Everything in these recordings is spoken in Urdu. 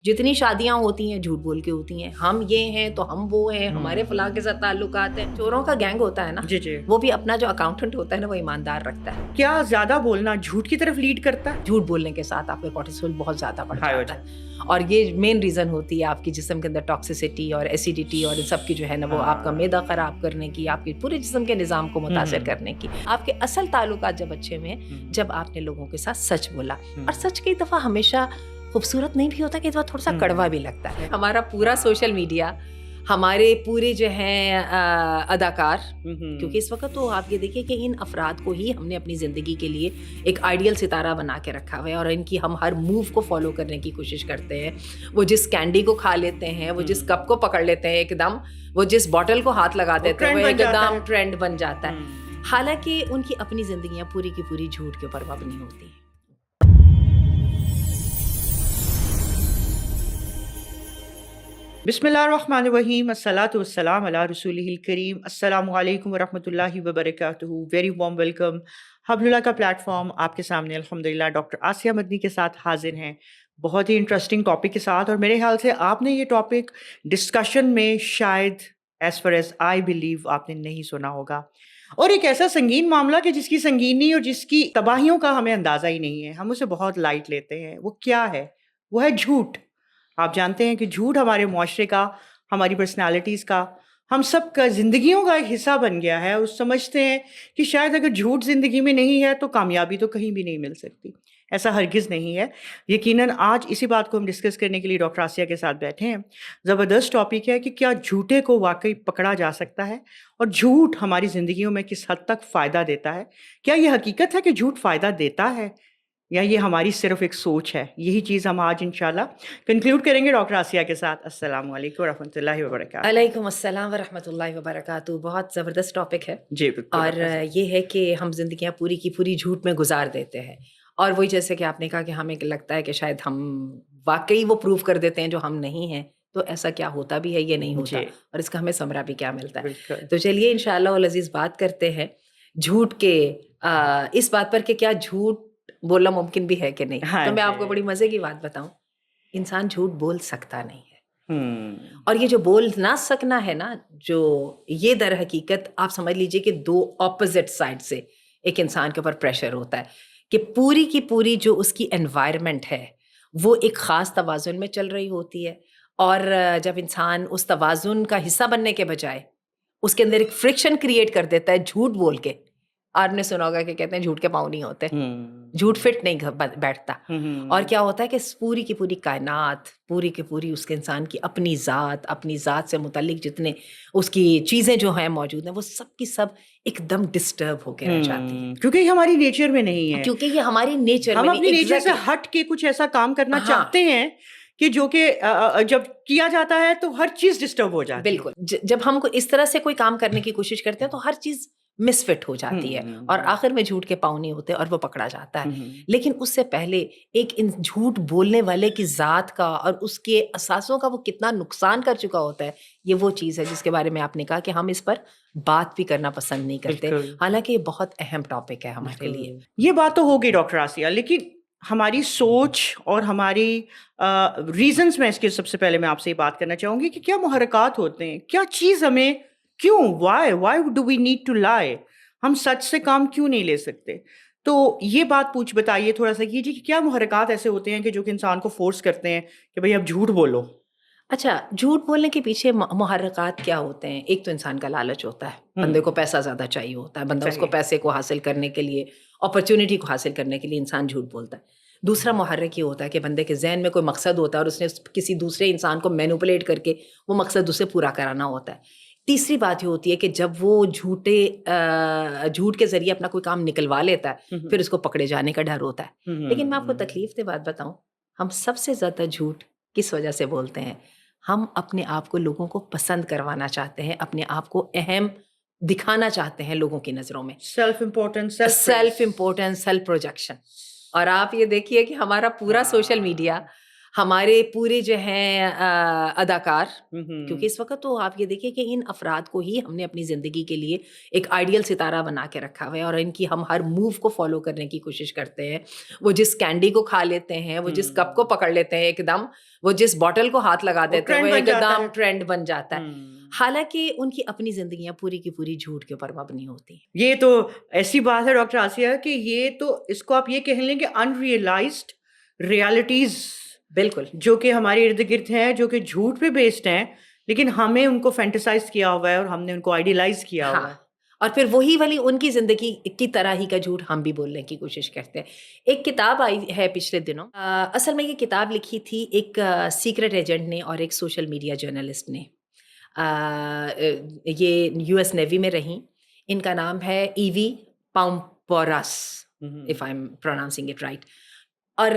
جتنی شادیاں ہوتی ہیں جھوٹ بول کے ہوتی ہیں، ہم یہ ہیں تو ہم وہ ہیں، ہمارے فلاں کے ساتھ تعلقات ہیں. چوروں کا گینگ ہوتا ہے نا، جی وہ بھی اپنا جو اکاؤنٹنٹ ہوتا ہے نا وہ ایماندار رکھتا ہے. کیا زیادہ بولنا جھوٹ کی طرف لیڈ کرتا ہے؟ جھوٹ بولنے کے ساتھ آپ کا کورٹیسول بہت زیادہ بڑھ ہائی ہو جاتا ہے، اور یہ مین ریزن ہوتی ہے آپ کی جسم کے اندر ٹاکسیسٹی اور ایسیڈیٹی اور ان سب کی جو ہے نا وہ آپ کا معدہ خراب کرنے کی، آپ کے پورے جسم کے نظام کو متاثر کرنے کی. آپ کے اصل تعلقات جب اچھے ہوئے جب آپ نے لوگوں کے ساتھ سچ بولا، اور سچ کئی دفعہ ہمیشہ خوبصورت نہیں بھی ہوتا، کہ تھوڑا سا کڑوا بھی لگتا ہے. ہمارا پورا سوشل میڈیا، ہمارے پورے جو ہیں اداکار، کیونکہ اس وقت تو آپ یہ دیکھیں کہ ان افراد کو ہی ہم نے اپنی زندگی کے لیے ایک آئیڈیل ستارہ بنا کے رکھا ہوا ہے، اور ان کی ہم ہر موو کو فالو کرنے کی کوشش کرتے ہیں. وہ جس کینڈی کو کھا لیتے ہیں، وہ جس کپ کو پکڑ لیتے ہیں ایک دم، وہ جس بوٹل کو ہاتھ لگا دیتے ہیں وہ ایک دم ٹرینڈ بن جاتا ہے. حالانکہ ان کی اپنی زندگیاں پوری کی پوری جھوٹ کے اوپر مبنی ہوتی ہیں. بسم اللہ الرحمن الرحیم، الصلاۃ والسلام علی رسولہ الکریم. السلام علیکم ورحمۃ اللہ وبرکاتہ. Very warm welcome. حبل اللہ کا پلیٹ فارم آپ کے سامنے الحمدللہ ڈاکٹر آسیہ مدنی کے ساتھ حاضر ہیں، بہت ہی انٹرسٹنگ ٹاپک کے ساتھ. اور میرے خیال سے آپ نے یہ ٹاپک ڈسکشن میں شاید as far as I believe آپ نے نہیں سنا ہوگا، اور ایک ایسا سنگین معاملہ کہ جس کی سنگینی اور جس کی تباہیوں کا ہمیں اندازہ ہی نہیں ہے، ہم اسے بہت لائٹ لیتے ہیں. وہ کیا ہے؟ وہ ہے جھوٹ. آپ جانتے ہیں کہ جھوٹ ہمارے معاشرے کا، ہماری پرسنالٹیز کا، ہم سب کا زندگیوں کا ایک حصہ بن گیا ہے. اور سمجھتے ہیں کہ شاید اگر جھوٹ زندگی میں نہیں ہے تو کامیابی تو کہیں بھی نہیں مل سکتی. ایسا ہرگز نہیں ہے. یقیناً آج اسی بات کو ہم ڈسکس کرنے کے لیے ڈاکٹر آسیہ کے ساتھ بیٹھے ہیں. زبردست ٹاپک ہے کہ کیا جھوٹے کو واقعی پکڑا جا سکتا ہے، اور جھوٹ ہماری زندگیوں میں کس حد تک فائدہ دیتا ہے. کیا یہ حقیقت ہے کہ جھوٹ فائدہ دیتا ہے، یا یہ ہماری صرف ایک سوچ ہے؟ یہی چیز ہم آج انشاءاللہ کنکلوڈ کریں گے ڈاکٹر آسیہ کے ساتھ. السلام علیکم ورحمۃ اللہ وبرکاتہ. علیکم السلام ورحمۃ اللہ وبرکاتہ. بہت زبردست ٹاپک ہے. جی بالکل. اور یہ ہے کہ ہم زندگیاں پوری کی پوری جھوٹ میں گزار دیتے ہیں، اور وہی جیسے کہ آپ نے کہا کہ ہمیں لگتا ہے کہ شاید ہم واقعی وہ پروف کر دیتے ہیں جو ہم نہیں ہیں. تو ایسا کیا ہوتا بھی ہے، یہ نہیں ہوتا، اور اس کا ہمیں ثمرہ بھی کیا ملتا ہے. تو چلیے انشاءاللہ العزیز بات کرتے ہیں جھوٹ کے، اس بات پر کہ کیا جھوٹ بولنا ممکن بھی ہے کہ نہیں. تو میں آپ کو بڑی مزے کی بات بتاؤں، انسان جھوٹ بول سکتا نہیں ہے. اور یہ جو بول نہ سکنا ہے نا، جو یہ در حقیقت آپ سمجھ لیجئے کہ دو اپوزٹ سائڈ سے ایک انسان کے اوپر پریشر ہوتا ہے، کہ پوری کی پوری جو اس کی انوائرمنٹ ہے وہ ایک خاص توازن میں چل رہی ہوتی ہے، اور جب انسان اس توازن کا حصہ بننے کے بجائے اس کے اندر ایک فرکشن کریٹ کر دیتا ہے جھوٹ بول کے. آپ نے سنا ہوگا کہ کہتے ہیں جھوٹ کے پاؤں نہیں ہوتے، جھوٹ فٹ نہیں بیٹھتا. اور کیا ہوتا ہے کہ پوری کی پوری کائنات، پوری کی پوری اس کے انسان کی اپنی ذات سے متعلق جتنے اس کی چیزیں جو ہیں موجود ہیں، وہ سب کی سب ایک دم ڈسٹرب ہو کے رہ جاتی ہیں، کیونکہ یہ ہماری نیچر میں نہیں ہے. کیونکہ یہ ہماری نیچر میں ہم نہیں. اپنی نیچر سے ہٹ کے کچھ ایسا کام کرنا چاہتے ہیں کہ جو کہ جب کیا جاتا ہے تو ہر چیز ڈسٹرب ہو جاتی ہے. بالکل. جب ہم اس طرح سے کوئی کام کرنے کی کوشش کرتے ہیں تو ہر چیز مس فٹ ہو جاتی ہے، اور آخر میں جھوٹ کے پاؤں نہیں ہوتے اور وہ پکڑا جاتا ہے. لیکن اس سے پہلے ایک جھوٹ بولنے والے کی ذات کا اور اس کے اثاثوں کا وہ کتنا نقصان کر چکا ہوتا ہے، یہ وہ چیز ہے جس کے بارے میں آپ نے کہا کہ ہم اس پر بات بھی کرنا پسند نہیں کرتے. حالانکہ یہ بہت اہم ٹاپک ہے ہمارے لیے. یہ بات تو ہوگی ڈاکٹر آسیہ، لیکن ہماری سوچ اور ہماری ریزنز میں اس کے سب سے پہلے میں آپ سے یہ بات کرنا چاہوں گی کہ کیا محرکات ہوتے ہیں، کیا چیز ہمیں کیوں why do we need to lie, ہم سچ سے کام کیوں نہیں لے سکتے. تو یہ بات بتائیے تھوڑا سا کیجیے کہ کیا محرکات ایسے ہوتے ہیں کہ جو کہ انسان کو فورس کرتے ہیں کہ بھئی اب جھوٹ بولو. اچھا، جھوٹ بولنے کے پیچھے محرکات کیا ہوتے ہیں؟ ایک تو انسان کا لالچ ہوتا ہے، بندے کو پیسہ زیادہ چاہیے ہوتا ہے، بندہ اس کو پیسے کو حاصل کرنے کے لیے، اپرچونٹی کو حاصل کرنے کے لیے انسان جھوٹ بولتا ہے. دوسرا محرک یہ ہوتا ہے کہ بندے کے ذہن میں کوئی مقصد ہوتا ہے اور اس نے کسی دوسرے انسان کو مینوپولیٹ کر کے وہ مقصد اسے پورا کرانا ہوتا ہے. تیسری بات یہ ہوتی ہے کہ جب وہ جھوٹ کے ذریعے اپنا کوئی کام نکلوا لیتا ہے، پھر اس کو پکڑے جانے کا ڈر ہوتا ہے. لیکن میں آپ کو تکلیف دہ بات بتاؤں، ہم سب سے زیادہ جھوٹ کس وجہ سے بولتے ہیں؟ ہم اپنے آپ کو لوگوں کو پسند کروانا چاہتے ہیں، اپنے آپ کو اہم دکھانا چاہتے ہیں لوگوں کی نظروں میں. Self importance, self projection. اور آپ یہ دیکھیے کہ ہمارا پورا سوشل میڈیا ہمارے پورے جو ہیں اداکار، کیونکہ اس وقت تو آپ یہ دیکھیں کہ ان افراد کو ہی ہم نے اپنی زندگی کے لیے ایک آئیڈیل ستارہ بنا کے رکھا ہوا ہے، اور ان کی ہم ہر موو کو فالو کرنے کی کوشش کرتے ہیں. وہ جس کینڈی کو کھا لیتے ہیں، وہ جس کپ کو پکڑ لیتے ہیں ایک دم، وہ جس بوٹل کو ہاتھ لگا دیتے ہیں، وہ ایک دم ٹرینڈ بن جاتا ہے. حالانکہ ان کی اپنی زندگیاں پوری کی پوری جھوٹ کے اوپر مبنی ہوتی ہیں. یہ تو ایسی بات ہے ڈاکٹر آسیہ کہ یہ تو اس کو آپ یہ کہہ لیں کہ انریئلائزڈ ریالٹیز، بالکل، جو کہ ہمارے ارد گرد ہیں، جو کہ جھوٹ پہ بیسڈ ہیں، لیکن ہمیں ان کو فینٹیسائز کیا ہوا ہے اور ہم نے ان کو آئیڈیلائز کیا ہوا ہے. اور پھر وہی والی ان کی زندگی کی طرح ہی کا جھوٹ ہم بھی بولنے کی کوشش کرتے ہیں. ایک کتاب آئی ہے پچھلے دنوں، اصل میں یہ کتاب لکھی تھی ایک سیکرٹ ایجنٹ نے اور ایک سوشل میڈیا جرنلسٹ نے. یہ یو ایس نیوی میں رہیں. ان کا نام ہے Evie Pampouras, if I am pronouncing it right. اور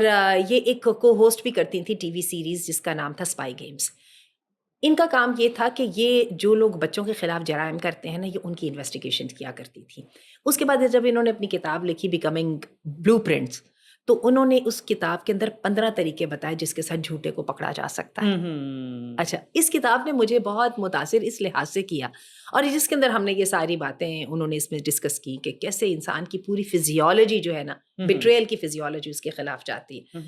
یہ ایک کو ہوسٹ بھی کرتی تھیں ٹی وی سیریز جس کا نام تھا اسپائی گیمز. ان کا کام یہ تھا کہ یہ جو لوگ بچوں کے خلاف جرائم کرتے ہیں نا، یہ ان کی انویسٹیگیشن کیا کرتی تھی. اس کے بعد جب انہوں نے اپنی کتاب لکھی بیکمنگ بلو پرنٹس، تو انہوں نے اس کتاب کے اندر 15 طریقے بتائے جس کے ساتھ جھوٹے کو پکڑا جا سکتا ہے. اچھا، اس کتاب نے مجھے بہت متاثر اس لحاظ سے کیا، اور جس کے اندر ہم نے یہ ساری باتیں انہوں نے اس میں ڈسکس کی کہ کیسے انسان کی پوری فزیولوجی جو ہے نا، بیٹریل کی فزیولوجی اس کے خلاف جاتی ہے.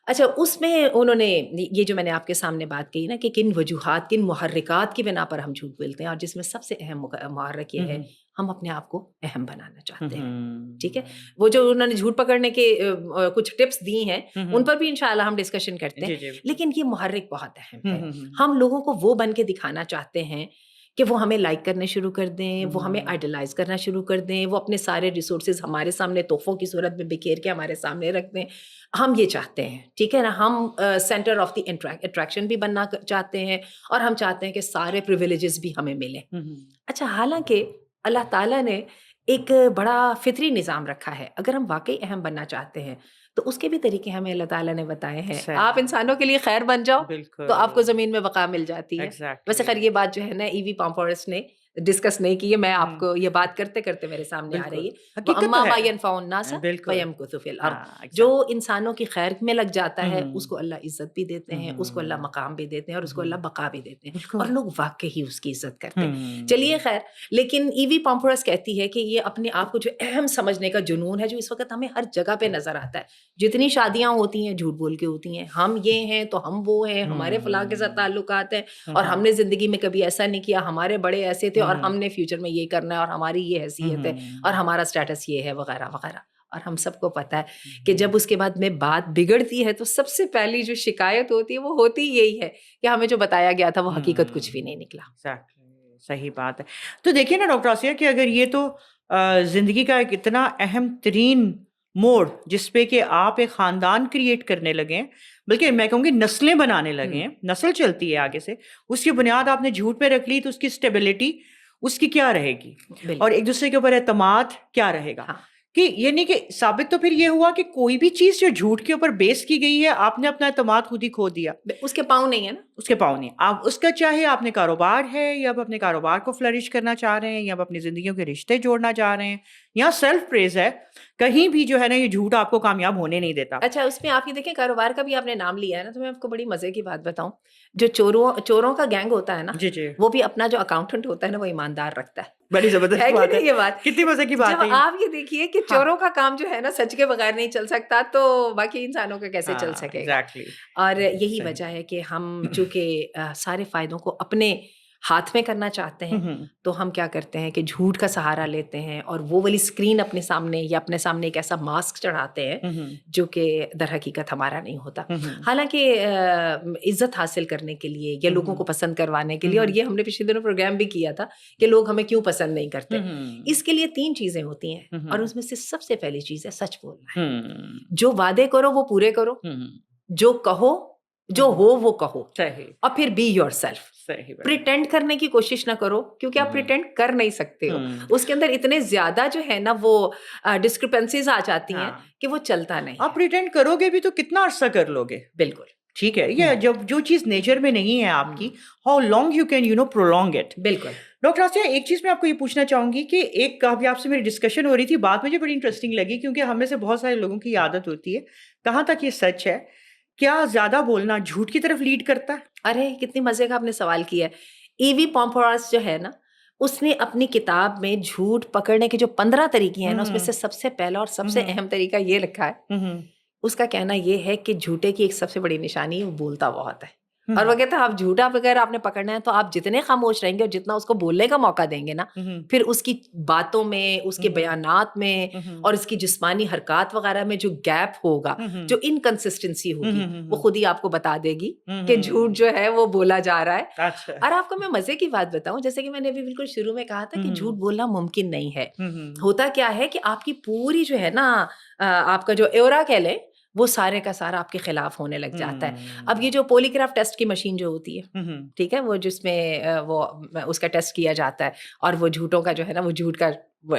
اچھا، اس میں انہوں نے یہ جو میں نے آپ کے سامنے بات کہی نا کہ کن وجوہات، کن محرکات کی بنا پر ہم جھوٹ بولتے ہیں، اور جس میں سب سے اہم محرک یہ ہے ہم اپنے آپ کو اہم بنانا چاہتے ہیں. ٹھیک ہے، وہ جو انہوں نے جھوٹ پکڑنے کے کچھ ٹپس دی ہیں ان پر بھی انشاءاللہ ہم ڈسکشن کرتے ہیں. لیکن یہ محرک بہت اہم ہے. ہم لوگوں کو وہ بن کے دکھانا چاہتے ہیں کہ وہ ہمیں لائک کرنے شروع کر دیں، وہ ہمیں آئیڈلائز کرنا شروع کر دیں، وہ اپنے سارے ریسورسز ہمارے سامنے تحفوں کی صورت میں بکھیر کے ہمارے سامنے رکھ دیں. ہم یہ چاہتے ہیں، ٹھیک ہے نا. ہم سینٹر آف دی اٹریکشن بھی بننا چاہتے ہیں، اور ہم چاہتے ہیں کہ سارے پریویلیجز بھی ہمیں ملیں. اچھا، حالانکہ اللہ تعالیٰ نے ایک بڑا فطری نظام رکھا ہے. اگر ہم واقعی اہم بننا چاہتے ہیں تو اس کے بھی طریقے ہمیں اللہ تعالیٰ نے بتائے ہیں. آپ انسانوں کے لیے خیر بن جاؤ تو آپ کو زمین میں بقا مل جاتی ہے. ویسے خیر یہ بات جو ہے نا ایوی پامپورس نے ڈسکس نہیں کی ہے، میں آپ کو یہ بات کرتے کرتے میرے سامنے آ رہی ہے. وَأَمَّا مَا يَنْفَعُ النَّاسَ فَيَمْكُثُ فِي الْأَرْضِ. جو انسانوں کی خیر میں لگ جاتا ہے اس کو اللہ عزت بھی دیتے ہیں، اس کو اللہ مقام بھی دیتے ہیں، اور اس کو اللہ بقا بھی دیتے ہیں، اور لوگ واقعی ہی اس کی عزت کرتے ہیں. چلیے خیر، لیکن ایوی پامپورس کہتی ہے کہ یہ اپنے آپ کو جو اہم سمجھنے کا جنون ہے جو اس وقت ہمیں ہر جگہ پہ نظر آتا ہے. جتنی شادیاں ہوتی ہیں جھوٹ بول کے ہوتی ہیں. ہم یہ ہیں تو ہم وہ ہیں، ہمارے فلاں کے ساتھ تعلقات ہیں، اور ہم نے زندگی میں کبھی ایسا نہیں کیا، ہمارے بڑے ایسے تھے، اور ہم نے فیوچر میں یہ کرنا ہے، اور ہماری یہ حیثیت ہے، اور ہمارا اسٹیٹس یہ ہے، وغیرہ وغیرہ. اور ہم سب کو پتہ ہے کہ جب اس کے بعد میں بات بگڑتی ہے تو سب سے پہلی جو شکایت ہوتی ہے وہ ہوتی یہی ہے کہ ہمیں جو بتایا گیا تھا وہ حقیقت کچھ بھی نہیں نکلا. صحیح بات ہے. تو دیکھیے نا ڈاکٹر آسیہ کہ اگر یہ تو زندگی کا ایک اتنا اہم ترین موڑ جس پہ کہ آپ ایک خاندان کریٹ کرنے لگے، بلکہ میں کہوں گی نسلیں بنانے لگے، نسل چلتی ہے آگے سے، اس کی بنیاد آپ نے جھوٹ پہ رکھ لی تو اس کی اسٹیبلٹی اس کی کیا رہے گی، اور ایک دوسرے کے اوپر اعتماد کیا رہے گا. کہ یہ نہیں کہ ثابت تو پھر یہ ہوا کہ کوئی بھی چیز جو جھوٹ کے اوپر بیس کی گئی ہے آپ نے اپنا اعتماد خود ہی کھو دیا. اس کے پاؤں نہیں ہے نا، اس کے پاؤں نہیں. آپ اس کا چاہے آپ نے کاروبار ہے، یا آپ اپنے کاروبار کو فلرش کرنا چاہ رہے ہیں، یا آپ اپنی زندگیوں کے رشتے جوڑنا چاہ رہے ہیں، یا سیلف پریز ہے، کہیں بھی جو ہے نا یہ جھوٹ آپ کو کامیاب ہونے نہیں دیتا. اچھا، اس میں آپ یہ دیکھیں کاروبار کا بھی آپ نے نام لیا ہے نا، تو میں آپ کو بڑی مزے کی بات بتاؤں. جو چوروں کا گینگ ہوتا ہے نا، وہ بھی اپنا جو اکاؤنٹنٹ ہوتا ہے نا وہ ایماندار رکھتا ہے. بڑی زبردست بات ہے یہ بات کتنی مزے کی بات ہے. جب آپ یہ دیکھیے کہ چوروں کا کام جو ہے نا سچ کے بغیر نہیں چل سکتا، تو باقی انسانوں کا کیسے چل سکے گا. اور یہی وجہ ہے کہ ہم چونکہ سارے فائدوں کو اپنے ہاتھ میں کرنا چاہتے ہیں تو ہم کیا کرتے ہیں کہ جھوٹ کا سہارا لیتے ہیں، اور وہ والی اسکرین اپنے سامنے یا اپنے سامنے ایک ایسا ماسک چڑھاتے ہیں جو کہ در حقیقت ہمارا نہیں ہوتا. حالانکہ عزت حاصل کرنے کے لیے یا لوگوں کو پسند کروانے کے لیے، اور یہ ہم نے پچھلے دنوں پروگرام بھی کیا تھا کہ لوگ ہمیں کیوں پسند نہیں کرتے، اس کے لیے 3 چیزیں ہوتی ہیں، اور اس میں سے سب سے پہلی چیز ہے سچ بولنا ہے. جو وعدے کرو وہ پورے کرو، جو کہو جو ہو وہ کہو، اور پھر بی یور سیلف. پریٹینڈ کرنے کی کوشش نہ کرو، کیونکہ آپ پریٹینڈ کر نہیں سکتے ہو. اس کے اندر اتنے زیادہ جو ہے نا وہ ڈسکرپنسیز آ جاتی ہیں کہ وہ چلتا نہیں. آپ پریٹینڈ کرو گے بھی تو کتنا عرصہ کر لو گے. بالکل ٹھیک ہے. یہ جب جو چیز نیچر میں نہیں ہے آپ کی، how long you can prolong it. بالکل. ڈاکٹر آسیہ ایک چیز میں آپ کو یہ پوچھنا چاہوں گی کہ ایک ابھی آپ سے میری ڈسکشن ہو رہی تھی، بات مجھے بڑی انٹرسٹنگ لگی، کیونکہ ہم میں سے بہت سارے لوگوں کی عادت ہوتی ہے، کہاں تک یہ سچ ہے کیا زیادہ بولنا جھوٹ کی طرف لیڈ کرتا ہے؟ ارے کتنی مزے کا آپ نے سوال کیا ہے. ایوی پومپوراس جو ہے نا, اس نے اپنی کتاب میں جھوٹ پکڑنے کے جو 15 طریقے ہیں نا, اس میں سے سب سے پہلا اور سب سے اہم طریقہ یہ لکھا ہے. اس کا کہنا یہ ہے کہ جھوٹے کی ایک سب سے بڑی نشانی ہے وہ بولتا بہت ہے. اور وہ کہتا ہے آپ جھوٹا اگر آپ نے پکڑنا ہے تو آپ جتنے خاموش رہیں گے اور جتنا اس کو بولنے کا موقع دیں گے نا, پھر اس کی باتوں میں, اس کے بیانات میں اور اس کی جسمانی حرکات وغیرہ میں جو گیپ ہوگا, جو انکنسسٹنسی ہوگی, وہ خود ہی آپ کو بتا دے گی کہ جھوٹ جو ہے وہ بولا جا رہا ہے. اور آپ کو میں مزے کی بات بتاؤں, جیسے کہ میں نے ابھی بالکل شروع میں کہا تھا کہ جھوٹ بولنا ممکن نہیں ہے. ہوتا کیا ہے کہ آپ کی پوری جو ہے نا, آپ کا جو ایورا کہہ لیں, وہ سارے کا سارا آپ کے خلاف ہونے لگ جاتا ہے. اب یہ جو پولی گراف ٹیسٹ کی مشین جو ہوتی ہے, ٹھیک ہے, وہ جس میں وہ اس کا ٹیسٹ کیا جاتا ہے اور وہ جھوٹوں کا جو ہے نا وہ جھوٹ کا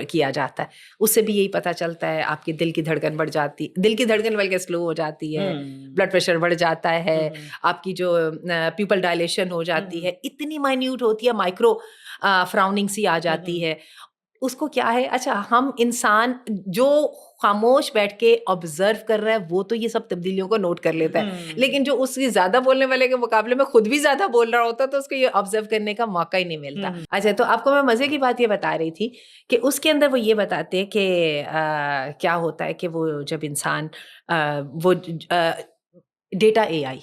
کیا جاتا ہے, اس سے بھی یہی پتہ چلتا ہے آپ کی دل کی دھڑکن بڑھ جاتی, دل کی دھڑکن بلکہ سلو ہو جاتی ہے, بلڈ پریشر بڑھ جاتا ہے, آپ کی جو پیپل ڈائلیشن ہو جاتی ہے, اتنی مائنیوٹ ہوتی ہے, مائکرو فراؤننگ سی آ جاتی ہے. اس کو کیا ہے, اچھا ہم انسان جو خاموش بیٹھ کے آبزرو کر رہا ہے وہ تو یہ سب تبدیلیوں کو نوٹ کر لیتا ہے, لیکن جو اس کی زیادہ بولنے والے کے مقابلے میں خود بھی زیادہ بول رہا ہوتا ہے تو اس کو یہ آبزرو کرنے کا موقع ہی نہیں ملتا. اچھا, تو آپ کو میں مزے کی بات یہ بتا رہی تھی کہ اس کے اندر وہ یہ بتاتے ہیں کہ کیا ہوتا ہے کہ وہ جب انسان وہ ڈیٹا اے آئی,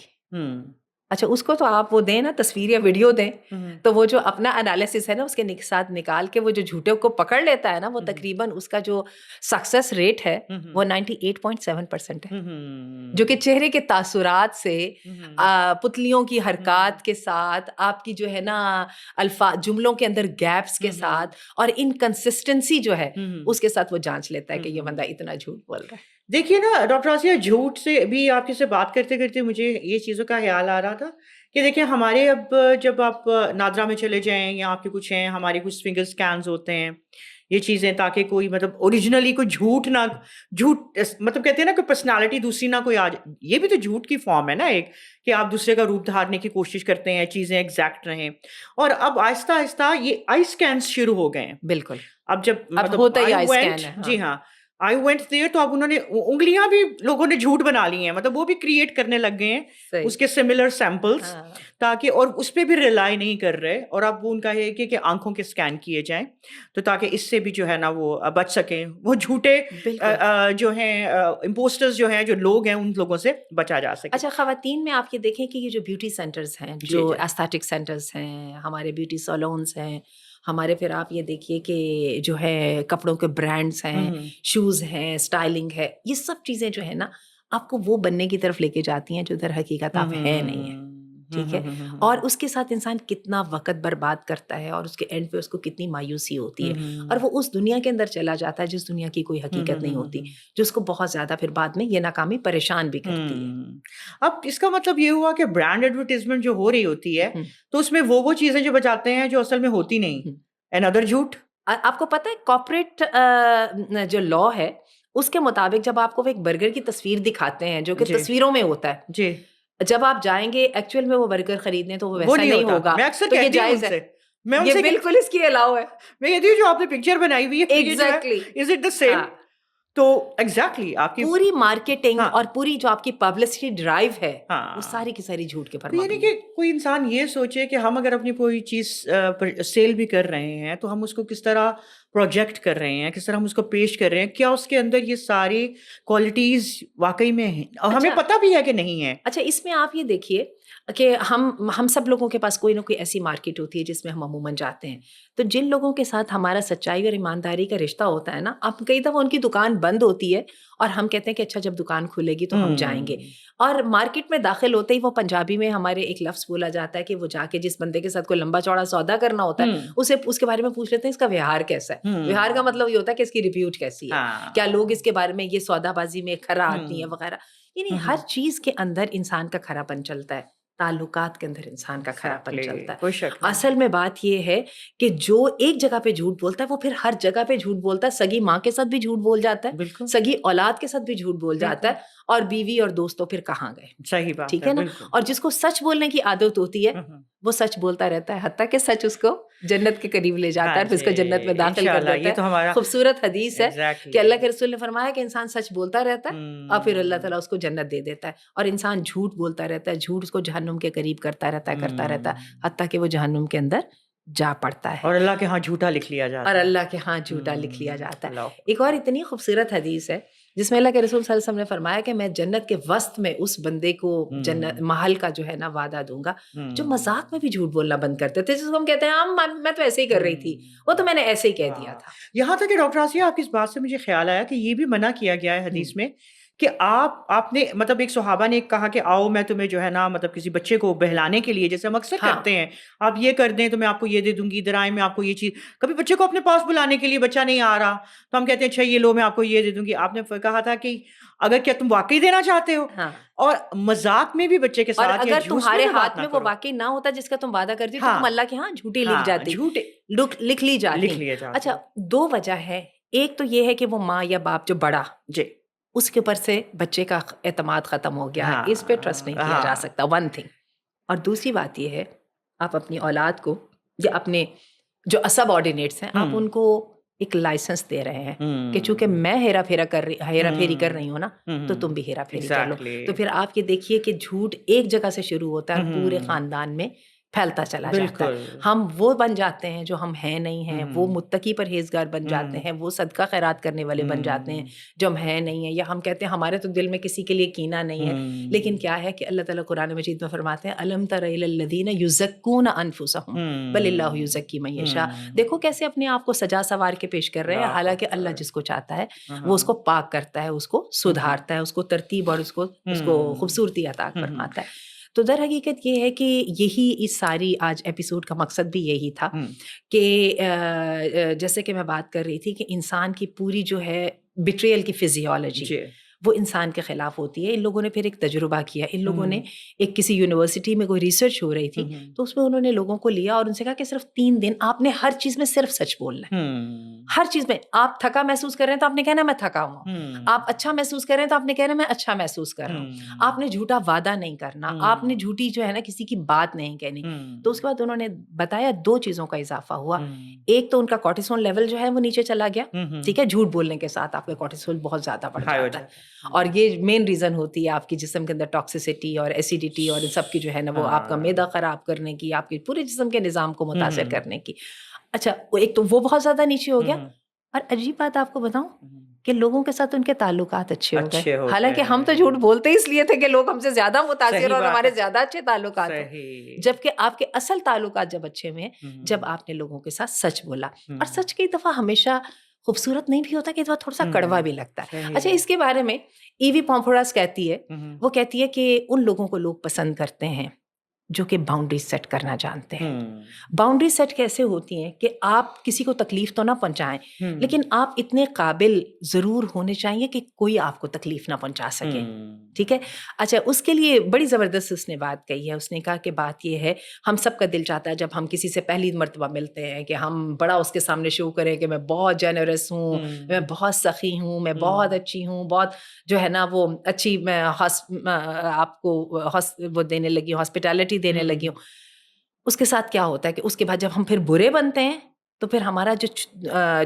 اچھا اس کو تو آپ وہ دیں نا, تصویر یا ویڈیو دیں, تو وہ جو اپنا انالیسس ہے نا اس کے ساتھ نکال کے وہ جو جھوٹے کو پکڑ لیتا ہے نا, وہ تقریباً اس کا جو سکسیس ریٹ ہے وہ 98.7% ہے, جو کہ چہرے کے تاثرات سے, پتلیوں کی حرکات کے ساتھ, آپ کی جو ہے نا الفاظ جملوں کے اندر گیپس کے ساتھ اور انکنسسٹنسی جو ہے اس کے ساتھ وہ جانچ لیتا ہے کہ یہ بندہ اتنا جھوٹ بول رہا ہے. دیکھیے نا ڈاکٹر آسیہ, جھوٹ سے بھی آپ سے بات کرتے کرتے مجھے یہ چیزوں کا خیال آ رہا تھا کہ دیکھیں ہمارے اب جب آپ نادرا میں چلے جائیں یا آپ کے کچھ ہیں, ہمارے کچھ فنگر اسکینز ہوتے ہیں, یہ چیزیں, تاکہ کوئی مطلب اوریجنلی کوئی جھوٹ مطلب کہتے ہیں نا کہ پرسنالٹی دوسری نہ کوئی آ جائے. یہ بھی تو جھوٹ کی فارم ہے نا ایک, کہ آپ دوسرے کا روپ دھارنے کی کوشش کرتے ہیں, چیزیں ایگزیکٹ رہیں. اور اب آہستہ آہستہ یہ آئی اسکینس شروع ہو گئے ہیں. بالکل, اب جب اب ہوتا ہی آئی اسکین ہے. جی ہاں, I went there, تو اب انہوں نے انگلیاں بھی لوگوں نے جھوٹ بنا لی ہیں, مطلب وہ بھی کریٹ کرنے لگ گئے ہیں اس کے سملر سیمپلس, تاکہ, اور اس پہ بھی ریلائی نہیں کر رہے. اور اب وہ ان کا ہے کہ آنکھوں کے اسکین کیے جائیں, تو تاکہ اس سے بھی جو ہے نا وہ بچ سکیں, وہ جھوٹے جو ہیں امپوسٹرز جو ہیں, جو لوگ ہیں, ان لوگوں سے بچا جا سکے. اچھا, خواتین میں آپ یہ دیکھیں کہ یہ جو بیوٹی سینٹرز ہیں, جو ایستھیٹک سینٹرز ہیں, ہمارے بیوٹی سیلونز ہیں ہمارے, پھر آپ یہ دیکھیے کہ جو ہے کپڑوں کے برانڈز ہیں, شوز ہیں, اسٹائلنگ ہے, یہ سب چیزیں جو ہے نا آپ کو وہ بننے کی طرف لے کے جاتی ہیں جو در حقیقت آپ ہے نہیں ہے. ٹھیک ہے, اور اس کے ساتھ انسان کتنا وقت برباد کرتا ہے اور اس کے اینڈ پہ اس کو کتنی مایوسی ہوتی ہے, اور وہ اس دنیا کے اندر چلا جاتا ہے جس دنیا کی کوئی حقیقت نہیں ہوتی, جو اس کو بہت زیادہ پھر بعد میں یہ ناکامی پریشان بھی کرتی ہے. اب اس کا مطلب یہ ہوا کہ برانڈ ایڈورٹیزمنٹ جو ہو رہی ہوتی ہے تو اس میں وہ چیزیں جو بچاتے ہیں جو اصل میں ہوتی نہیں, another جھوٹ. آپ کو پتہ ہے کارپوریٹ جو لا ہے اس کے مطابق جب آپ کو وہ ایک برگر کی تصویر دکھاتے ہیں جو کہ تصویروں میں ہوتا ہے, جی, جب آپ جائیں گے ایکچوئل میں وہ برگر خریدنے تو وہ ویسا نہیں ہوگا. میں اکثر تو یہ کہتی ہوں جائز ان ہے, سے, یہ بالکل اس کی الاؤ ہے. میں کہتی ہوں جو آپ نے پکچر بنائی ہوئی ہے, exactly, is it the same? تو ایگزیکٹلی آپ کی پوری مارکیٹنگ اور پوری جو آپ کی پبلسٹی ڈرائیو ہے وہ ساری کی ساری جھوٹ کے پر مبنی ہے. یعنی کہ کوئی انسان یہ سوچے کہ ہم اگر اپنی کوئی چیز سیل بھی کر رہے ہیں تو ہم اس کو کس طرح پروجیکٹ کر رہے ہیں, کس طرح ہم اس کو پیش کر رہے ہیں, کیا اس کے اندر یہ ساری کوالٹیز واقعی میں ہیں, اور ہمیں پتہ بھی ہے کہ نہیں ہے. اچھا, اس میں آپ یہ دیکھیے کہ ہم سب لوگوں کے پاس کوئی نہ کوئی ایسی مارکیٹ ہوتی ہے جس میں ہم عموماً جاتے ہیں, تو جن لوگوں کے ساتھ ہمارا سچائی اور ایمانداری کا رشتہ ہوتا ہے نا, اب کئی دفعہ ان کی دکان بند ہوتی ہے اور ہم کہتے ہیں کہ اچھا جب دکان کھلے گی تو ہم جائیں گے, اور مارکیٹ میں داخل ہوتے ہی وہ پنجابی میں ہمارے ایک لفظ بولا جاتا ہے کہ وہ جا کے جس بندے کے ساتھ کوئی لمبا چوڑا سودا کرنا ہوتا ہے اسے اس کے بارے میں پوچھ لیتے ہیں اس کا ویہار کیسا ہے. ویہار کا مطلب یہ ہوتا ہے کہ اس کی ریپیوٹ کیسی ہے, کیا لوگ اس کے بارے میں یہ سودا بازی میں کھرا آتی ہیں وغیرہ. یعنی ہر چیز کے اندر انسان کا کھرا پن چلتا ہے, تعلقات کے اندر انسان کا کھرا پن چلتا ہے. اصل میں بات یہ ہے کہ جو ایک جگہ پہ جھوٹ بولتا ہے وہ پھر ہر جگہ پہ جھوٹ بولتا ہے. سگی ماں کے ساتھ بھی جھوٹ بول جاتا ہے, سگی اولاد کے ساتھ بھی جھوٹ بول جاتا ہے, اور بیوی اور دوستوں پھر کہاں گئے. صحیح بات, ٹھیک ہے نا. اور جس کو سچ بولنے کی عادت ہوتی ہے وہ سچ بولتا رہتا ہے حتیٰ کہ سچ اس کو جنت کے قریب لے جاتا ہے، پھر اس کو جنت میں داخل کر دیتا ہے. تو ہمارا خوبصورت حدیث ہے کہ اللہ کے رسول نے فرمایا کہ انسان سچ بولتا رہتا ہے اور پھر اللہ تعالیٰ اس کو جنت دے دیتا ہے، اور انسان جھوٹ بولتا رہتا ہے، جھوٹ اس کو جہنم کے قریب کرتا رہتا ہے حتیٰ کہ وہ جہنم کے اندر جا پڑتا ہے اور اللہ کے ہاں جھوٹا لکھ لیا جاتا ہے، اور اللہ کے ہاں جھوٹا لکھ لیا جاتا ہے. ایک اور اتنی خوبصورت حدیث ہے جس میں اللہ کے رسول صلی اللہ علیہ وسلم نے فرمایا کہ میں جنت کے وسط میں اس بندے کو جنت محل کا جو ہے نا وعدہ دوں گا جو مذاق میں بھی جھوٹ بولنا بند کرتے تھے، جس کو ہم کہتے ہیں میں تو ایسے ہی کر رہی تھی، وہ تو میں نے ایسے ہی کہہ دیا تھا. یہاں تک کہ ڈاکٹر آسیہ آپ کی اس بات سے مجھے خیال آیا کہ یہ بھی منع کیا گیا ہے حدیث میں کہ آپ نے مطلب ایک صحابہ نے کہا کہ آؤ میں تمہیں جو ہے نا مطلب کسی بچے کو بہلانے کے لیے جیسے ہم اکثر کرتے ہیں، آپ یہ کر دیں تو میں آپ کو یہ دے دوں گی، ادھر آئیں میں آپ کو یہ چیز. کبھی بچے کو اپنے پاس بلانے کے لیے بچہ نہیں آ رہا تو ہم کہتے ہیں اچھا یہ لو میں آپ کو یہ دے دوں گی. آپ نے کہا تھا کہ اگر کیا تم واقعی دینا چاہتے ہو اور مذاق میں بھی بچے کے ساتھ، اگر تمہارے ہاتھ میں وہ واقعی نہ ہوتا جس کا تم وعدہ کرتی تو تم اللہ کے ہاں جھوٹی لکھ جاتی، لکھ لی جاتی. اچھا دو وجہ ہے، ایک تو یہ ہے کہ وہ ماں یا باپ جو بڑا اس کے اوپر سے بچے کا اعتماد ختم ہو گیا ہے، اس پہ ٹرسٹ نہیں کیا جا سکتا، ون تھنگ. اور دوسری بات یہ ہے آپ اپنی اولاد کو یا اپنے جو سب آرڈینیٹس ہیں آپ ان کو ایک لائسنس دے رہے ہیں کہ چونکہ میں ہیرا پھیری کر رہی ہوں نا تو تم بھی ہیرا پھیری کر لو. تو پھر آپ یہ دیکھیے کہ جھوٹ ایک جگہ سے شروع ہوتا ہے اور پورے خاندان میں پھیلتا چلا جاتا ہے. ہم وہ بن جاتے ہیں جو ہم ہیں نہیں ہیں، وہ متقی پرہیزگار بن جاتے ہیں، وہ صدقہ خیرات کرنے والے بن جاتے ہیں جو ہم ہیں نہیں ہیں، یا ہم کہتے ہیں ہمارے تو دل میں کسی کے لیے کینہ نہیں ہے. لیکن کیا ہے کہ اللہ تعالیٰ قرآن مجید میں فرماتے ہیں الم تر الی الذین یزکون انفسہم بل اللہ یزکی من یشاء. دیکھو کیسے اپنے آپ کو سجا سنوار کے پیش کر رہے ہیں، حالانکہ اللہ جس کو چاہتا ہے وہ اس کو پاک کرتا ہے، اس کو سدھارتا ہے، اس کو ترتیب اور اس کو خوبصورتی عطا فرماتا ہے. تو در حقیقت یہ ہے کہ یہی اس ساری آج ایپیسوڈ کا مقصد بھی یہی تھا کہ جیسے کہ میں بات کر رہی تھی کہ انسان کی پوری جو ہے بیٹریل کی فزیولوجی وہ انسان کے خلاف ہوتی ہے. ان لوگوں نے پھر ایک تجربہ کیا، ان لوگوں نے ایک کسی یونیورسٹی میں کوئی ریسرچ ہو رہی تھی تو اس میں انہوں نے لوگوں کو لیا اور ان سے کہا کہ صرف 3 دن آپ نے ہر چیز میں صرف سچ بولنا ہے. ہر چیز میں آپ تھکا محسوس کر رہے ہیں تو آپ نے کہنا میں تھکا ہوں، آپ اچھا محسوس کر رہے ہیں تو آپ نے کہنا میں اچھا محسوس کر رہا ہوں. آپ نے جھوٹا وعدہ نہیں کرنا، آپ نے جھوٹی جو ہے نا کسی کی بات نہیں کہنی. تو اس کے بعد انہوں نے بتایا 2 چیزوں کا اضافہ ہوا. ایک تو ان کا کورٹیسول لیول جو ہے وہ نیچے چلا گیا، ٹھیک ہے، جھوٹ بولنے کے ساتھ آپ کا کورٹیسول بہت زیادہ بڑھ جاتا ہے اور یہ مین ریزن ہوتی ہے آپ کی جسم کے اندر ٹاکسیسٹی اور ایسیڈیٹی اور ان سب کی جو ہے نا وہ آپ کا معدہ خراب کرنے کی، آپ کے پورے جسم کے نظام کو متاثر کرنے کی. اچھا ایک تو وہ بہت زیادہ نیچے ہو گیا. اور عجیب بات آپ کو بتاؤں کہ لوگوں کے ساتھ ان کے تعلقات اچھے ہو گئے. حالانکہ ہم تو جھوٹ بولتے اس لیے تھے کہ لوگ ہم سے زیادہ متاثر اور ہمارے زیادہ اچھے تعلقات ہیں، جبکہ آپ کے اصل تعلقات جب اچھے ہوئے جب آپ نے لوگوں کے ساتھ سچ بولا. اور سچ کئی دفعہ ہمیشہ خوبصورت نہیں بھی ہوتا، کہ تھوڑا سا کڑوا بھی لگتا ہے. اچھا اس کے بارے میں ایوی پومفوراس کہتی ہے، وہ کہتی ہے کہ ان لوگوں کو لوگ پسند کرتے ہیں جو کہ باؤنڈری سیٹ کرنا جانتے ہیں. باؤنڈری سیٹ کیسے ہوتی ہیں کہ آپ کسی کو تکلیف تو نہ پہنچائیں لیکن آپ اتنے قابل ضرور ہونے چاہیے کہ کوئی آپ کو تکلیف نہ پہنچا سکے، ٹھیک ہے. اچھا اس کے لیے بڑی زبردست اس نے بات کہی ہے. اس نے کہا کہ بات یہ ہے ہم سب کا دل چاہتا ہے جب ہم کسی سے پہلی مرتبہ ملتے ہیں کہ ہم بڑا اس کے سامنے شو کریں کہ میں بہت جینرس ہوں، میں بہت سخی ہوں، میں بہت اچھی ہوں، بہت جو ہے نا وہ اچھی میں آپ کو وہ دینے لگی ہوں، ہاسپٹیلٹی دینے لگی ہوں. اس کے ساتھ کیا ہوتا ہے کہ اس کے بعد جب ہم پھر برے بنتے ہیں تو پھر ہمارا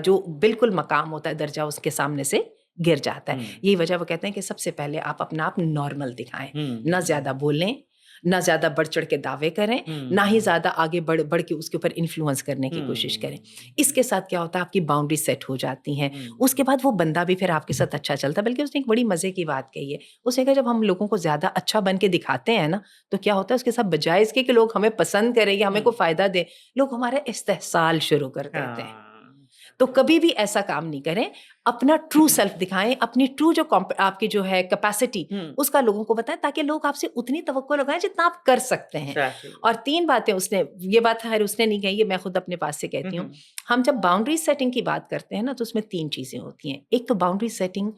جو بالکل مقام ہوتا ہے درجہ اس کے سامنے سے گر جاتا ہے. یہی وجہ وہ کہتے ہیں کہ سب سے پہلے آپ اپنا آپ نارمل دکھائیں، نہ زیادہ بولیں، نہ زیادہ بڑھ چڑھ کے دعوے کریں، نہ ہی زیادہ آگے بڑھ کے اس کے اوپر انفلوئنس کرنے کی کوشش کریں. اس کے ساتھ کیا ہوتا ہے آپ کی باؤنڈری سیٹ ہو جاتی ہیں. اس کے بعد وہ بندہ بھی پھر آپ کے ساتھ اچھا چلتا ہے. بلکہ اس نے ایک بڑی مزے کی بات کہی ہے. اس نے کہا جب ہم لوگوں کو زیادہ اچھا بن کے دکھاتے ہیں نا تو کیا ہوتا ہے اس کے ساتھ بجائے اس کے کہ لوگ ہمیں پسند کریں یا ہمیں کوئی فائدہ دیں، لوگ ہمارا استحصال شروع کر دیتے ہیں. تو کبھی بھی ایسا کام نہیں کریں، اپنا ٹرو سیلف دکھائیں، اپنی ٹرو جو آپ کی جو ہے کیپیسٹی اس کا لوگوں کو بتائیں تاکہ لوگ آپ سے اتنی توقع لگائیں جتنا آپ کر سکتے ہیں. اور 3 باتیں اس نے، یہ بات خیر اس نے نہیں کہی، یہ میں خود اپنے پاس سے کہتی ہوں. ہم جب باؤنڈری سیٹنگ کی بات کرتے ہیں نا تو اس میں 3 چیزیں ہوتی ہیں. ایک تو باؤنڈری سیٹنگ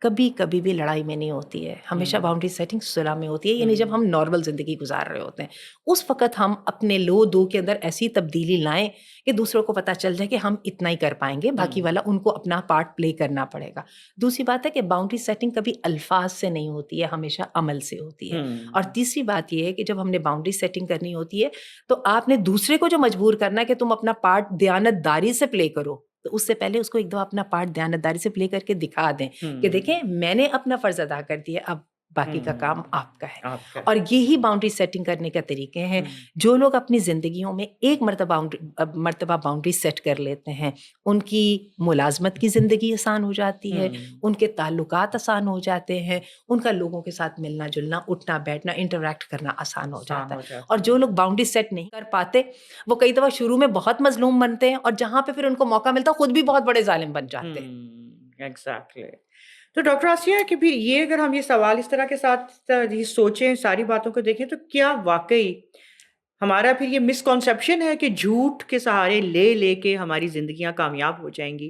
کبھی کبھی بھی لڑائی میں نہیں ہوتی ہے، ہمیشہ باؤنڈری سیٹنگ صلح میں ہوتی ہے. یعنی جب ہم نارمل زندگی گزار رہے ہوتے ہیں اس وقت ہم اپنے لو دو کے اندر ایسی تبدیلی لائیں کہ دوسروں کو پتہ چل جائے کہ ہم اتنا ہی کر پائیں گے، باقی والا ان کو اپنا پارٹ پلے کرنا پڑے گا. دوسری بات ہے کہ باؤنڈری سیٹنگ کبھی الفاظ سے نہیں ہوتی ہے، ہمیشہ عمل سے ہوتی ہے. اور تیسری بات یہ ہے کہ جب ہم نے باؤنڈری سیٹنگ کرنی ہوتی ہے تو آپ نے دوسرے کو جو مجبور کرنا ہے کہ تم اپنا پارٹ دیانت داری سے پلے کرو، تو اس سے پہلے اس کو ایک دفعہ اپنا پارٹ دیانتداری سے پلے کر کے دکھا دیں کہ دیکھیں میں نے اپنا فرض ادا کر دیا، اب باقی کا کام آپ کا ہے. اور یہی باؤنڈری سیٹنگ کرنے کا طریقے ہیں. جو لوگ اپنی زندگیوں میں ایک مرتبہ باؤنڈری سیٹ کر لیتے ہیں ان کی ملازمت کی زندگی آسان ہو جاتی ہے، ان کے تعلقات آسان ہو جاتے ہیں، ان کا لوگوں کے ساتھ ملنا جلنا، اٹھنا بیٹھنا، انٹریکٹ کرنا آسان ہو جاتا ہے. اور جو لوگ باؤنڈری سیٹ نہیں کر پاتے وہ کئی دفعہ شروع میں بہت مظلوم بنتے ہیں اور جہاں پہ پھر ان کو موقع ملتا خود بھی بہت بڑے ظالم بن جاتے ہیں. ایگزیکٹلی. تو ڈاکٹر آسیہ کہ پھر یہ اگر ہم یہ سوال اس طرح کے ساتھ یہ سوچیں، ساری باتوں کو دیکھیں، تو کیا واقعی ہمارا پھر یہ مسکنسیپشن ہے کہ جھوٹ کے سہارے لے لے کے ہماری زندگیاں کامیاب ہو جائیں گی؟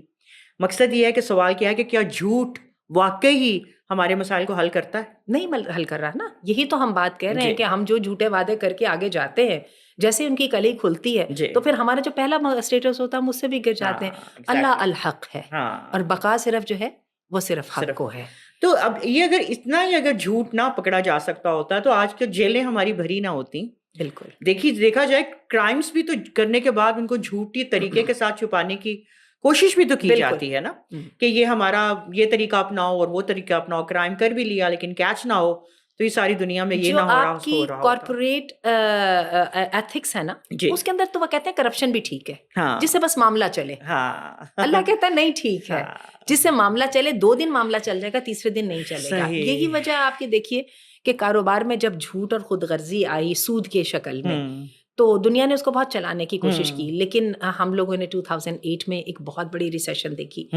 مقصد یہ ہے کہ سوال کیا ہے کہ کیا جھوٹ واقعی ہی ہمارے مسائل کو حل کرتا ہے؟ نہیں حل کر رہا نا. یہی تو ہم بات کہہ رہے ہیں کہ ہم جو جھوٹے وعدے کر کے آگے جاتے ہیں جیسے ان کی کلی کھلتی ہے تو پھر ہمارا جو پہلا اسٹیٹس ہوتا ہے ہم اس سے بھی گر جاتے ہیں. اللہ الحق ہے اور بقا صرف جو ہے وہ صرف حق کو ہے. تو اب یہ اگر اتنا ہی اگر جھوٹ نہ پکڑا جا سکتا ہوتا تو آج کے جیلیں ہماری بھری نہ ہوتی. بالکل دیکھا جائے کرائمز بھی تو کرنے کے بعد ان کو جھوٹی طریقے کے ساتھ چھپانے کی کوشش بھی تو کی جاتی ہے نا، کہ یہ ہمارا یہ طریقہ اپناؤ اور وہ طریقہ اپناؤ. کرائم کر بھی لیا لیکن کیچ نہ ہو تو یہ ساری دنیا میں یہ نہ ہو رہا. جو آپ کی کارپوریٹ ایتھکس ہے نا اس کے اندر تو وہ کہتے ہیں کرپشن بھی ٹھیک ہے جس سے بس معاملہ چلے. اللہ کہتا ہے نہیں ٹھیک ہے جس سے معاملہ چلے، 2 دن معاملہ چل جائے گا، تیسرے دن نہیں چلے گا. یہی وجہ آپ کی دیکھیے کہ کاروبار میں جب جھوٹ اور خود غرضی آئی سود کے شکل میں تو دنیا نے اس کو بہت چلانے کی کوشش کی، لیکن ہم لوگوں نے 2008 میں ایک بہت بڑی ریسیشن دیکھی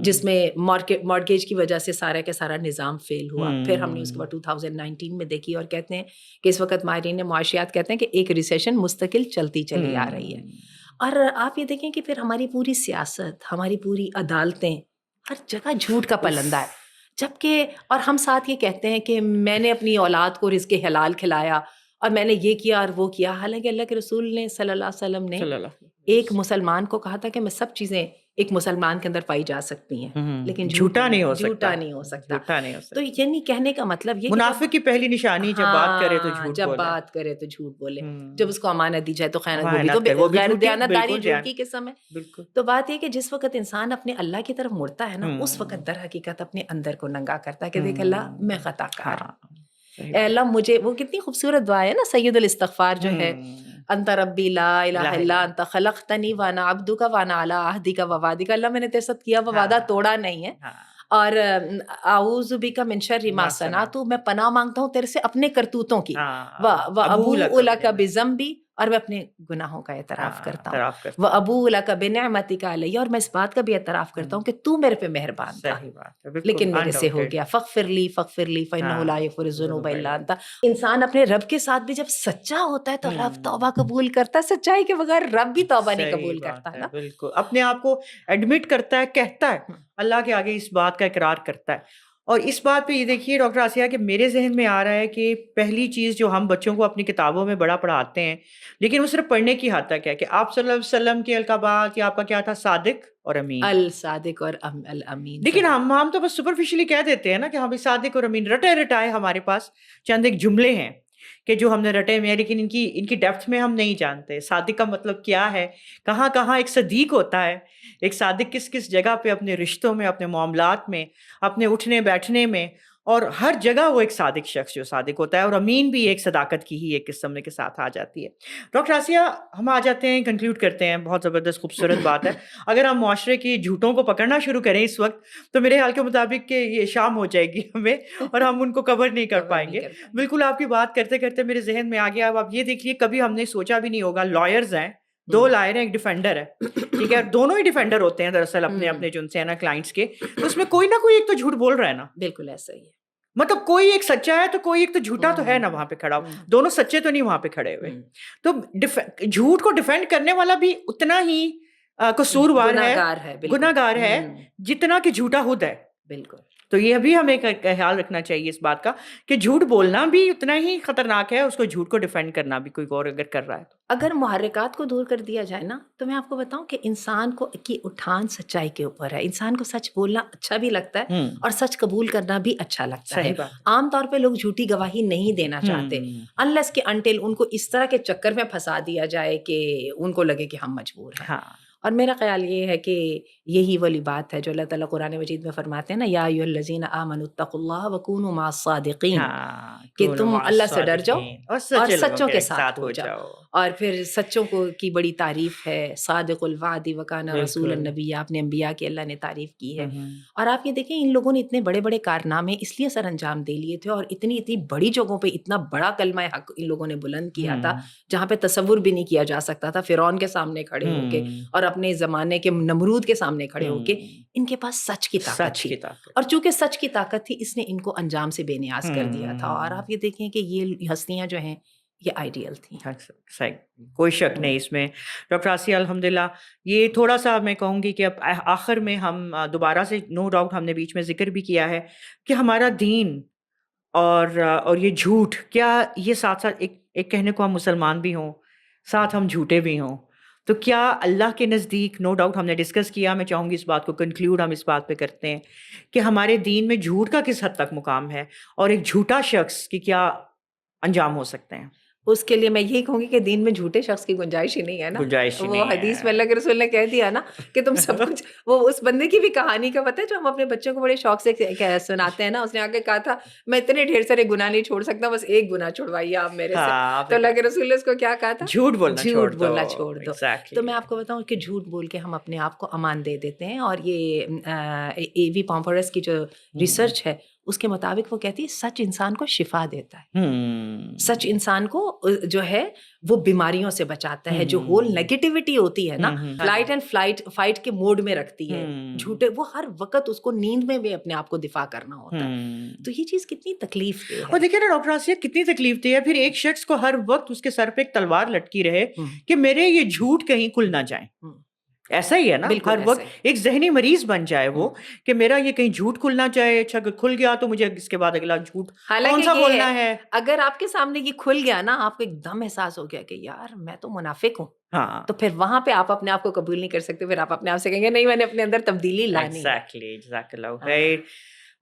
جس میں مارگیج کی وجہ سے سارا کا سارا نظام فیل ہوا. پھر ہم نے اس کے بعد 2019 میں دیکھی اور کہتے ہیں کہ اس وقت ماہرین معاشیات کہتے ہیں کہ ایک ریسیشن مستقل چلتی چلی آ رہی ہے. اور آپ یہ دیکھیں کہ پھر ہماری پوری سیاست، ہماری پوری عدالتیں ہر جگہ جھوٹ کا پلندہ ہے. جبکہ اور ہم ساتھ یہ کہتے ہیں کہ میں نے اپنی اولاد کو رزق حلال کھلایا اور میں نے یہ کیا اور وہ کیا، حالانکہ اللہ کے رسول نے صلی اللہ علیہ وسلم نے ایک مسلمان کو کہا تھا کہ میں سب چیزیں ایک مسلمان کے اندر پائی جا سکتی ہیں لیکن جھوٹا نہیں ہو سکتا. تو یعنی کہنے کا مطلب یہ منافق کی پہلی نشانی جب بات کرے تو جھوٹ بولے، جب اس کو امانت دی جائے تو خیانت، وہ بھی تو غیر دیانتداری جھوٹ کی قسم ہے. تو بات یہ کہ جس وقت انسان اپنے اللہ کی طرف مڑتا ہے نا اس وقت در حقیقت اپنے اندر کو ننگا کرتا ہے کہ دیکھ اللہ میں خطا کار ہوں، اے اللہ مجھے. وہ کتنی خوبصورت دعا ہے نا سید الاستغفار جو ہے، انت ربی لا الہ الا انت خلقتنی وانا عبدک وانا علی عہدک ووعدک. اللہ میں نے تیرے ساتھ کیا وہ وعدہ توڑا نہیں ہے. اور اعوذ بک من شر ما صنعت، میں پناہ مانگتا ہوں تیرے سے اپنے کرتوتوں کی. وابوء لک بذنبی، اور میں اپنے گناہوں کا اعتراف کرتا ہوں. وابوء لک بنعمتک علی، اور میں اس بات کا بھی اعتراف کرتا ہوں کہ تو میرے پہ مہربان تھا لیکن میرے سے ہو گیا. فاغفر لی فانہ لا یغفر الذنوب الا انت. انسان اپنے رب کے ساتھ بھی جب سچا ہوتا ہے تو رب توبہ قبول کرتا ہے. سچائی کے بغیر رب بھی توبہ نہیں قبول کرتا ہے نا. بالکل اپنے آپ کو ایڈمٹ کرتا ہے، کہتا ہے اللہ کے آگے اس بات کا اقرار کرتا ہے. اور اس بات پہ یہ دیکھیے ڈاکٹر آسیہ کہ میرے ذہن میں آ رہا ہے کہ پہلی چیز جو ہم بچوں کو اپنی کتابوں میں بڑا پڑھاتے ہیں لیکن وہ صرف پڑھنے کی حد تک ہے کہ آپ صلی اللہ علیہ وسلم کے القابات یا آپ کا کیا تھا، صادق اور امین. الصادق اور الامین. لیکن ہم تو بس سپرفیشلی کہہ دیتے ہیں نا کہ ہم صادق اور امین رٹے رٹائے ہمارے پاس چند ایک جملے ہیں کہ جو ہم نے رٹے ہوئے ہیں، لیکن ان کی ڈیپتھ میں ہم نہیں جانتے. صادق کا مطلب کیا ہے، کہاں کہاں ایک صدیق ہوتا ہے، ایک صادق کس کس جگہ پہ اپنے رشتوں میں، اپنے معاملات میں، اپنے اٹھنے بیٹھنے میں، اور ہر جگہ وہ ایک صادق شخص جو صادق ہوتا ہے. اور امین بھی ایک صداقت کی ہی ایک قسم کے ساتھ آ جاتی ہے. ڈاکٹر آسیہ ہم آ جاتے ہیں، کنکلیوڈ کرتے ہیں. بہت زبردست خوبصورت بات ہے. اگر ہم معاشرے کی جھوٹوں کو پکڑنا شروع کریں اس وقت تو میرے خیال کے مطابق کہ یہ شام ہو جائے گی ہمیں اور ہم ان کو کور نہیں کر پائیں گے. بالکل آپ کی بات کرتے کرتے میرے ذہن میں آ گیا. اب آپ یہ دیکھیے کبھی ہم نے سوچا بھی نہیں ہوگا، لائرز ہیں، 2 لائر ہیں، ایک ڈیفینڈر ہے، ٹھیک ہے، دونوں ہی ڈیفینڈر ہوتے ہیں دراصل اپنے اپنے جو ان سے ہے نا کلائنٹس کے. تو اس میں کوئی نہ کوئی ایک تو جھوٹ بول رہا ہے نا. بالکل ایسا ہی ہے. مطلب کوئی ایک سچا ہے تو کوئی ایک تو جھوٹا تو ہے نا وہاں پہ کھڑا. دونوں سچے تو نہیں وہاں پہ کھڑے ہوئے. تو جھوٹ کو ڈیفینڈ کرنے والا بھی اتنا ہی قصوروار ہے، گناہگار ہے جتنا کہ جھوٹا خود ہے. بالکل. تو یہ بھی ہمیں خیال رکھنا چاہیے اس بات کا کہ جھوٹ بولنا بھی اتنا ہی خطرناک ہے، اس کو جھوٹ کو ڈیفینڈ کرنا بھی کوئی اور اگر کر رہا ہے تو۔ اگر محرکات کو دور کر دیا جائے نا، تو میں آپ کو بتاؤں کہ انسان کو کی اٹھان سچائی کے اوپر ہے. انسان کو سچ بولنا اچھا بھی لگتا ہے اور سچ قبول کرنا بھی اچھا لگتا ہے. صحیح بات. عام طور پہ لوگ جھوٹی گواہی نہیں دینا چاہتے انلیس کہ انٹل ان کو اس طرح کے چکر میں پھنسا دیا جائے کہ ان کو لگے کہ ہم مجبور ہیں. ہاں. اور میرا خیال یہ ہے کہ یہی والی بات ہے جو اللہ تعالیٰ قرآن مجید میں فرماتے ہیں نا، یا ایھا الذین آمنوا اتقوا اللہ وکونوا مع الصادقین، کہ تم اللہ سے ڈر جاؤ اور سچوں کے ساتھ ہو جاؤ. اور پھر سچوں کو کی بڑی تعریف ہے، صادق الوعد وکان رسول النبی، آپ نے انبیاء کی اللہ نے تعریف کی ہے. اور آپ یہ دیکھیں ان لوگوں نے اتنے بڑے بڑے کارنامے اس لیے سر انجام دے لیے تھے، اور اتنی اتنی بڑی جگہوں پہ اتنا بڑا کلمہ حق ان لوگوں نے بلند کیا تھا جہاں پہ تصور بھی نہیں کیا جا سکتا تھا. فرعون کے سامنے کھڑے ہو کے اور اپنے زمانے کے نمرود کے سامنے کھڑے ہو کے ان کے پاس سچ کی طاقت تھی، اور چونکہ سچ کی طاقت تھی اس نے ان کو انجام سے بے نیاز کر دیا تھا. اور آپ یہ دیکھیں کہ یہ ہستیاں جو ہیں یہ آئیڈیل تھیں. صحیح، کوئی شک نہیں اس میں. ڈاکٹر آسیہ الحمدللہ یہ تھوڑا سا میں کہوں گی کہ اب آخر میں ہم دوبارہ سے نو ڈاؤٹ ہم نے بیچ میں ذکر بھی کیا ہے کہ ہمارا دین اور یہ جھوٹ، کیا یہ ساتھ ساتھ ایک کہنے کو ہم مسلمان بھی ہوں، ساتھ ہم جھوٹے بھی ہوں، تو کیا اللہ کے نزدیک نو ڈاؤٹ ہم نے ڈسکس کیا. میں چاہوں گی اس بات کو کنکلیوڈ ہم اس بات پہ کرتے ہیں کہ ہمارے دین میں جھوٹ کا کس حد تک مقام ہے اور ایک جھوٹا شخص کی کیا انجام ہو سکتے ہیں. اس کے لیے میں یہی کہوں گی کہ دین میں جھوٹے شخص کی گنجائش ہی نہیں ہے نا. وہ حدیث میں اللہ کے رسول نے کہہ دیا نا کہ تم سب کچھ، وہ اس بندے کی بھی کہانی کا پتہ ہے جو ہم اپنے بچوں کو بڑے شوق سے سناتے ہیں نا. اس نے آگے کہا تھا میں اتنے ڈھیر سارے گناہ نہیں چھوڑ سکتا، بس ایک گناہ چھڑوائیے آپ میرے سے. تو اللہ کے رسول نے اس کو کیا کہا تھا؟ جھوٹ بولنا چھوڑ دو. تو میں آپ کو بتاؤں کہ جھوٹ بول کے ہم اپنے آپ کو امان دے دیتے ہیں. اور یہ اے وی پامپرس کی جو ریسرچ ہے اس کے مطابق وہ کہتی ہے سچ انسان کو شفا دیتا ہے. سچ انسان کو جو ہے وہ بیماریوں سے بچاتا ہے. جو ہول نیگیٹیوٹی ہوتی ہے نا، فلائٹ اینڈ فائٹ کے موڈ میں رکھتی ہے. جھوٹے وہ ہر وقت اس کو نیند میں بھی اپنے آپ کو دفاع کرنا ہوتا ہے. تو یہ چیز کتنی تکلیف دہ ہے. اور دیکھیں نا ڈاکٹر آسیہ کتنی تکلیف دہ ہے. پھر ایک شخص کو ہر وقت اس کے سر پہ ایک تلوار لٹکی رہے کہ میرے یہ جھوٹ کہیں کھل نہ جائیں. ایسا ہی ہے نا، ہر وقت ایک ذہنی مریض بن جائے وہ کہ میرا یہ کہیں جھوٹ کھل نہ جائے. اچھا کھل گیا تو مجھے اس کے بعد اگلا جھوٹ کون سا بولنا ہے. اگر آپ کے سامنے یہ کھل گیا نا، آپ کو ایک دم احساس ہو گیا کہ یار میں تو منافق ہوں، تو پھر وہاں پہ آپ اپنے آپ کو قبول نہیں کر سکتے. پھر آپ اپنے آپ سے کہیں گے نہیں میں نے اپنے اندر تبدیلی لانی. ایگزیکٹلی، جزاک اللہ خیر.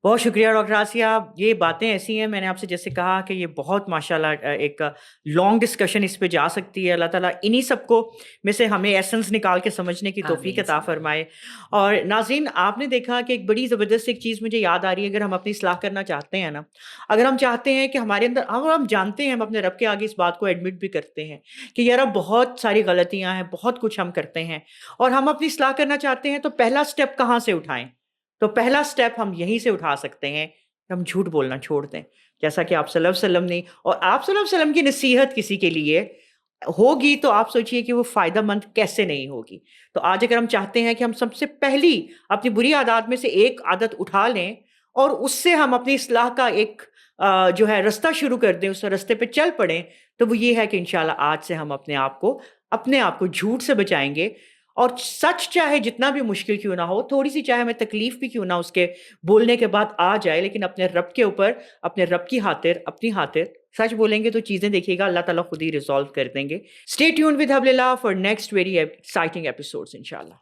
بہت شکریہ ڈاکٹر آسیہ. یہ باتیں ایسی ہیں، میں نے آپ سے جیسے کہا کہ یہ بہت ماشاءاللہ ایک لانگ ڈسکشن اس پہ جا سکتی ہے. اللہ تعالیٰ انہی سب کو میں سے ہمیں ایسنس نکال کے سمجھنے کی توفیق عطا فرمائے. اور ناظرین آپ نے دیکھا کہ ایک بڑی زبردست ایک چیز مجھے یاد آ رہی ہے. اگر ہم اپنی اصلاح کرنا چاہتے ہیں نا، اگر ہم چاہتے ہیں کہ ہمارے اندر ہم جانتے ہیں، ہم اپنے رب کے آگے اس بات کو ایڈمٹ بھی کرتے ہیں کہ یار اب بہت ساری غلطیاں ہیں، بہت کچھ ہم کرتے ہیں، اور ہم اپنی اصلاح کرنا چاہتے ہیں، تو پہلا سٹیپ کہاں سے اٹھائیں؟ تو پہلا سٹیپ ہم یہیں سے اٹھا سکتے ہیں کہ ہم جھوٹ بولنا چھوڑ دیں. جیسا کہ آپ صلی اللہ علیہ وسلم نے، اور آپ صلی اللہ علیہ وسلم کی نصیحت کسی کے لیے ہوگی تو آپ سوچئے کہ وہ فائدہ مند کیسے نہیں ہوگی. تو آج اگر ہم چاہتے ہیں کہ ہم سب سے پہلی اپنی بری عادات میں سے ایک عادت اٹھا لیں اور اس سے ہم اپنی اصلاح کا ایک جو ہے رستہ شروع کر دیں، اس رستے پہ چل پڑیں، تو وہ یہ ہے کہ انشاءاللہ آج سے ہم اپنے آپ کو جھوٹ سے بچائیں گے. اور سچ چاہے جتنا بھی مشکل کیوں نہ ہو، تھوڑی سی چاہے ہمیں تکلیف بھی کیوں نہ اس کے بولنے کے بعد آ جائے، لیکن اپنے رب کے اوپر، اپنے رب کی خاطر، اپنی خاطر سچ بولیں گے تو چیزیں دیکھیے گا اللہ تعالیٰ خود ہی ریزالو کر دیں گے. اسٹے ٹیونڈ ود حبل اللہ for next very exciting episodes انشاءاللہ.